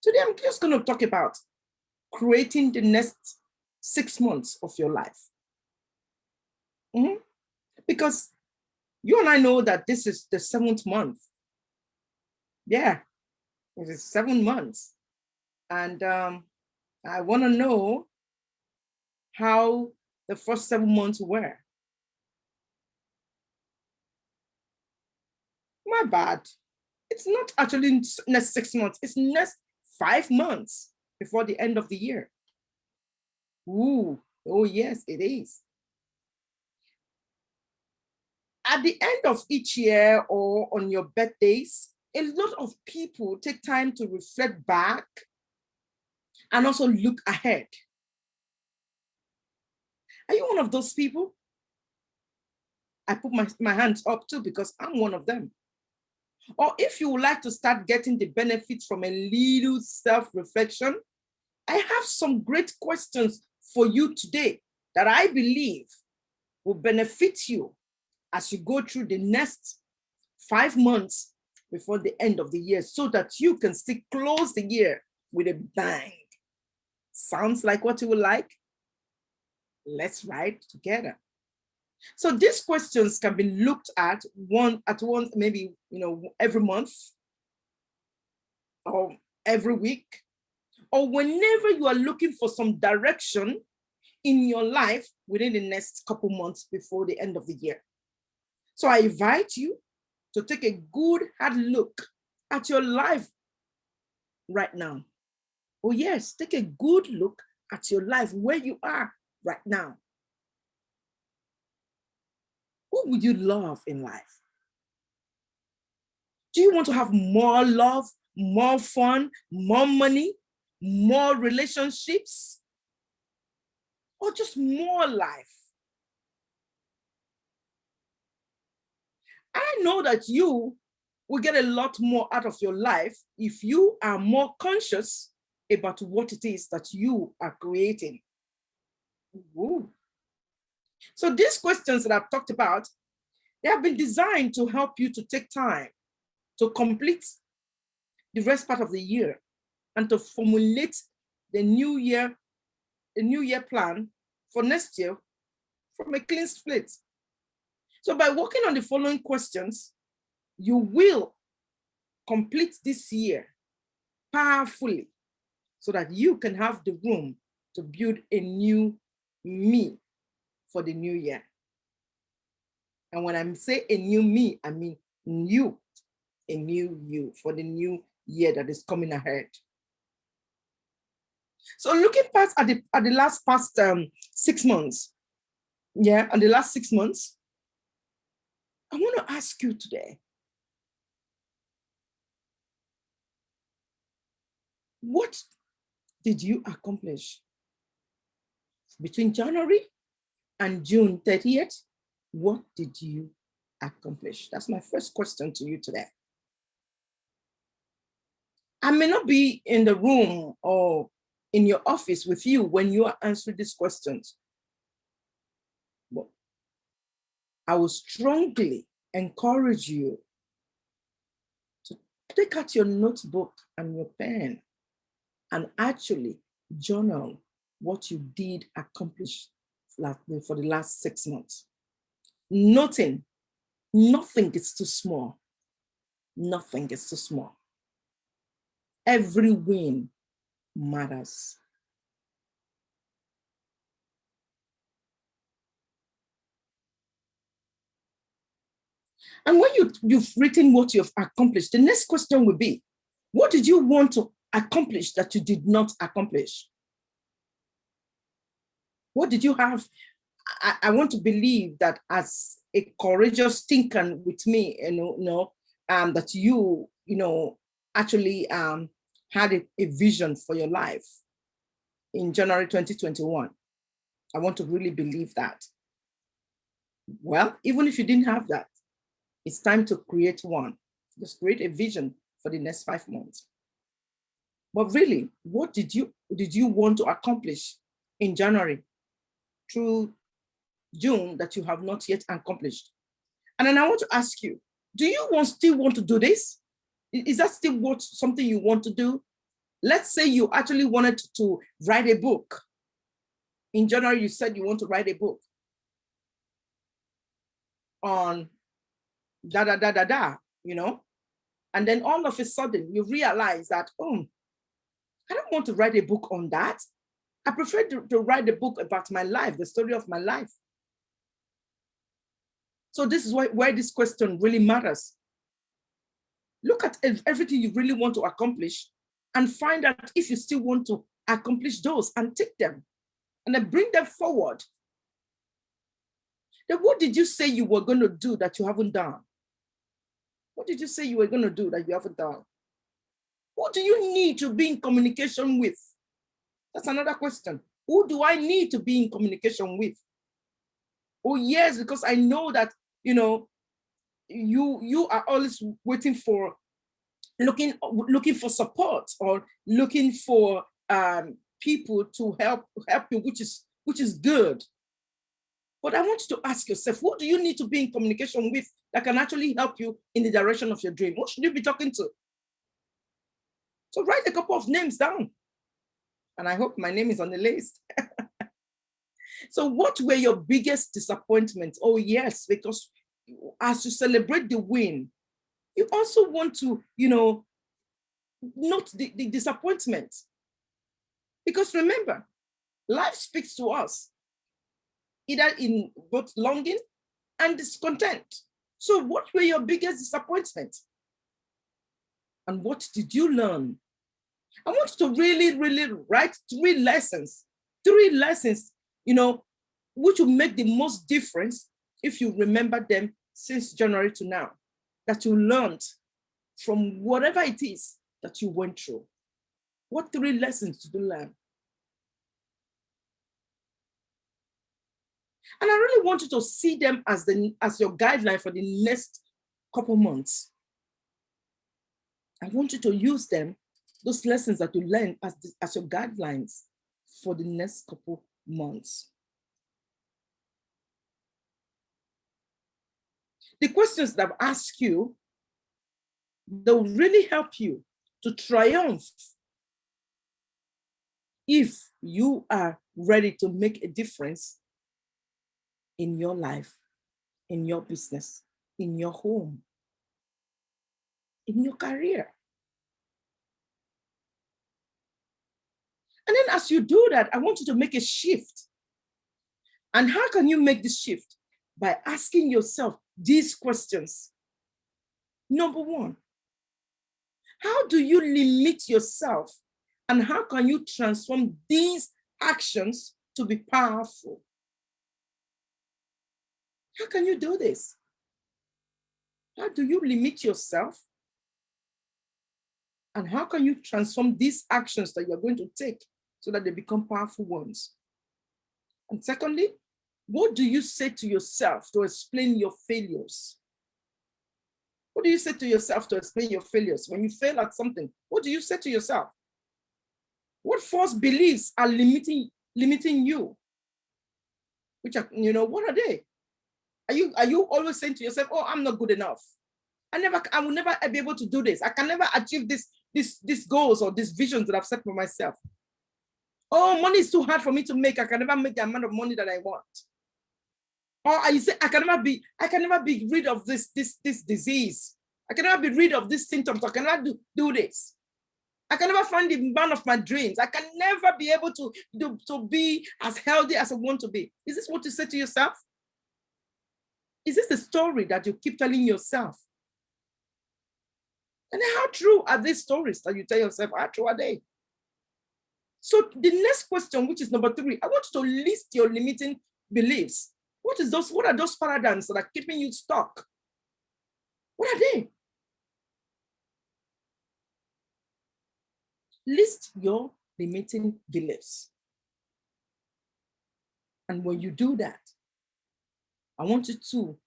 Today, I'm just going to talk about creating the next 6 months of your life. Because you and I know that this is the 7th month. Yeah, it is 7 months. And I want to know how the first 7 months were. My bad. It's not actually next 6 months. It's next 5 months before the end of the year. Ooh, oh yes, it is. At the end of each year or on your birthdays, a lot of people take time to reflect back and also look ahead. Are you one of those people? I put my hands up too because I'm one of them. Or if you would like to start getting the benefits from a little self-reflection, I have some great questions for you today that I believe will benefit you as you go through the next 5 months before the end of the year so that you can still close the year with a bang. Sounds like what you would like? Let's write together. So these questions can be looked at once, maybe every month or every week, or whenever you are looking for some direction in your life within the next couple months before the end of the year. So I invite you to take a good hard look at your life right now. Oh yes, take a good look at your life, where you are right now. Who would you love in life? Do you want to have more love, more fun, more money, more relationships, or just more life? I know that you will get a lot more out of your life if you are more conscious about what it is that you are creating. Ooh. So these questions that I've talked about, they have been designed to help you to take time to complete the rest part of the year and to formulate the new year plan for next year from a clean slate. So by working on the following questions, you will complete this year powerfully so that you can have the room to build a new me for the new year. And when I say a new me, I mean you, a new you for the new year that is coming ahead. So looking past at the last 6 months, and the last 6 months, I want to ask you today, what did you accomplish between January and June 30th? What did you accomplish? That's my first question to you today. I may not be in the room or in your office with you when you are answering these questions, but I will strongly encourage you to take out your notebook and your pen and actually journal what you did accomplish for the last 6 months. Nothing is too small. Nothing is too small. Every win matters. And when you've written what you've accomplished, the next question will be, what did you want to accomplish that you did not accomplish? What did you have? I want to believe that as a courageous thinker with me, that you actually had a vision for your life in January 2021. I want to really believe that. Well, even if you didn't have that, it's time to create one. Just create a vision for the next 5 months. But really, what did you want to accomplish in January through June that you have not yet accomplished? And then I want to ask you, do you still want to do this? Is that still something you want to do? Let's say you actually wanted to write a book. In January, you said you want to write a book on you know, and then all of a sudden you realize that, oh, I don't want to write a book on that. I prefer to write a book about my life, the story of my life. So this is where this question really matters. Look at everything you really want to accomplish and find out if you still want to accomplish those and take them and then bring them forward. Then what did you say you were going to do that you haven't done? What did you say you were going to do that you haven't done? Who do you need to be in communication with? That's another question. Who do I need to be in communication with? Oh, yes, because I know that, you know, you are always waiting for, looking for support or looking for people to help you, which is good. But I want you to ask yourself, who do you need to be in communication with that can actually help you in the direction of your dream? Who should you be talking to? So write a couple of names down. And I hope my name is on the list. So what were your biggest disappointments? Oh, yes, because as you celebrate the win, you also want to, you know, note the disappointment. Because remember, life speaks to us, either in both longing and discontent. So what were your biggest disappointments? And what did you learn? I want you to really, really write three lessons, you know, which will make the most difference if you remember them since January to now, that you learned from whatever it is that you went through. What three lessons did you learn? And I really want you to see them as your guideline for the next couple months. I want you to use them, those lessons that you learn, as your guidelines for the next couple months. The questions that I've asked you, they'll really help you to triumph if you are ready to make a difference in your life, in your business, in your home, in your career. And then as you do that, I want you to make a shift. And how can you make this shift? By asking yourself these questions. Number one, how do you limit yourself? And how can you transform these actions to be powerful? How can you do this? How do you limit yourself? And how can you transform these actions that you're going to take so that they become powerful ones? And secondly, what do you say to yourself to explain your failures? What do you say to yourself to explain your failures? When you fail at something, what do you say to yourself? What false beliefs are limiting you? Which are, you know, what are they? Are you always saying to yourself, oh, I'm not good enough? I will never be able to do this. I can never achieve these goals or these visions that I've set for myself. Oh, money is too hard for me to make. I can never make the amount of money that I want. Or you say, I can never be rid of this disease. I can never be rid of these symptoms. I can never do this. I can never find the man of my dreams. I can never be able to be as healthy as I want to be. Is this what you say to yourself? Is this the story that you keep telling yourself? And how true are these stories that you tell yourself? How true are they? So the next question, which is number 3, I want you to list your limiting beliefs. What are those paradigms that are keeping you stuck? What are they? List your limiting beliefs. And when you do that, I want you to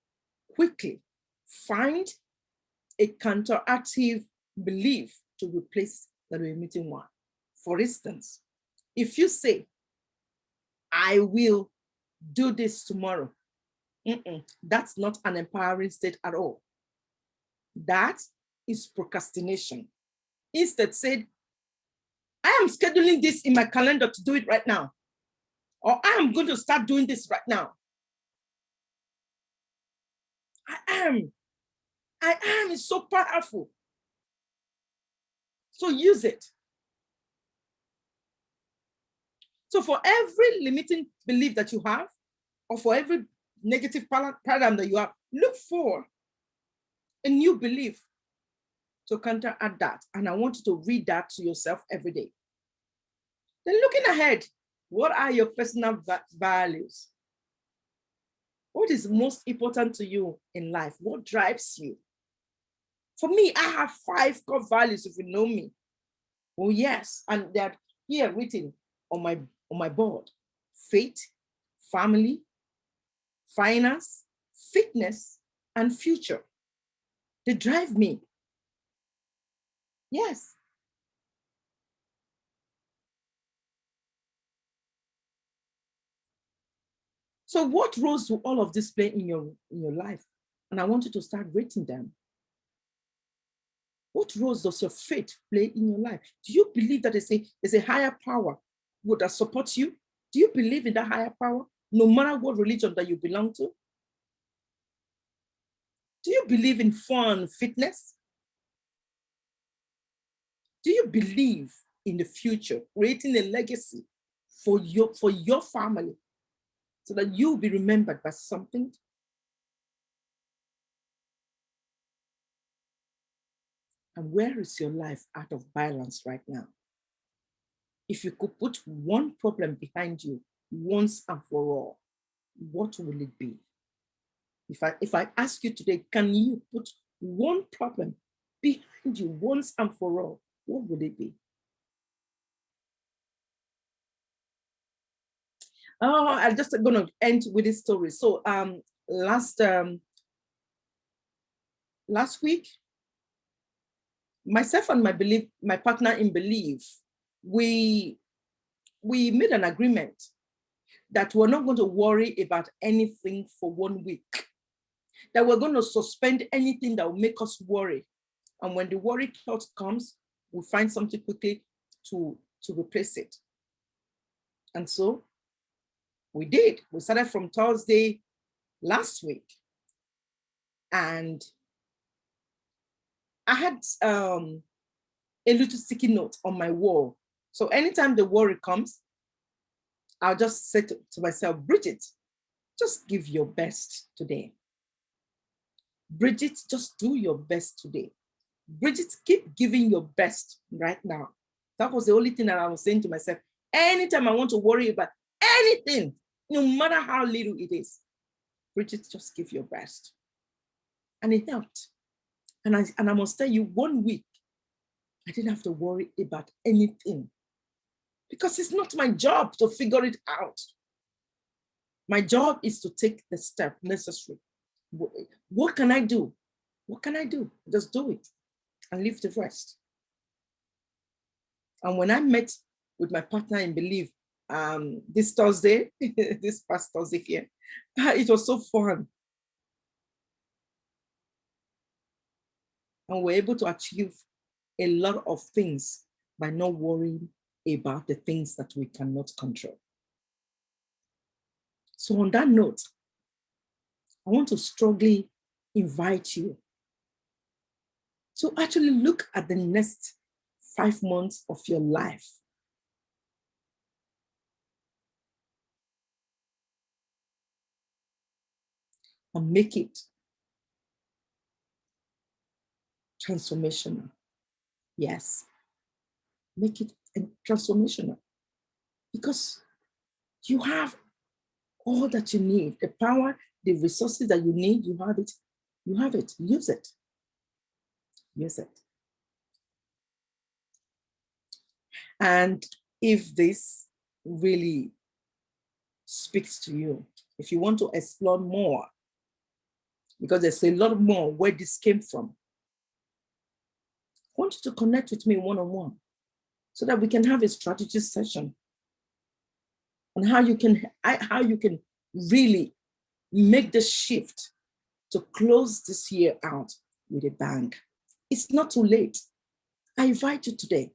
quickly find a counteractive belief to replace the limiting one. For instance, if you say, I will do this tomorrow, that's not an empowering state at all. That is procrastination. Instead, say, I am scheduling this in my calendar to do it right now. Or I am going to start doing this right now. I am. It's so powerful. So use it. So for every limiting belief that you have, or for every negative paradigm that you have, look for a new belief to counteract that. And I want you to read that to yourself every day. Then looking ahead, what are your personal values? What is most important to you in life? What drives you? For me, I have 5 core values, if you know me. Oh, yes. And they're here written on my board. Faith, family, finance, fitness, and future. They drive me. Yes. So what roles do all of this play in your life? And I want you to start rating them. What roles does your faith play in your life? Do you believe that there's a higher power that supports you? Do you believe in that higher power, no matter what religion that you belong to? Do you believe in fun, fitness? Do you believe in the future, creating a legacy for your family so that you'll be remembered by something? And where is your life out of balance right now? If you could put one problem behind you once and for all, what will it be? If I ask you today, can you put one problem behind you once and for all, what would it be? Oh, I'm just going to end with this story. So last week, myself and my partner in belief, we made an agreement that we're not going to worry about anything for 1 week, that we're going to suspend anything that will make us worry. And when the worry thought comes, we find something quickly to replace it. And so we did. We started from Thursday last week. And I had a little sticky note on my wall. So anytime the worry comes, I'll just say to myself, Bridget, just give your best today. Bridget, just do your best today. Bridget, keep giving your best right now. That was the only thing that I was saying to myself. Anytime I want to worry about anything, no matter how little it is, Bridget, just give your best. And it helped. And I must tell you, 1 week, I didn't have to worry about anything because it's not my job to figure it out. My job is to take the step necessary. What can I do? What can I do? Just do it and leave the rest. And when I met with my partner in belief this Thursday, this past Thursday here, it was so fun. And we're able to achieve a lot of things by not worrying about the things that we cannot control. So on that note, I want to strongly invite you to actually look at the next 5 months of your life. And make it transformational. Yes, make it transformational because you have all that you need, the power, the resources that you need, you have it. You have it, use it. Use it. And if this really speaks to you, if you want to explore more, because there's a lot more where this came from, I want you to connect with me one-on-one so that we can have a strategy session on how you can really make the shift to close this year out with a bang. It's not too late. I invite you today.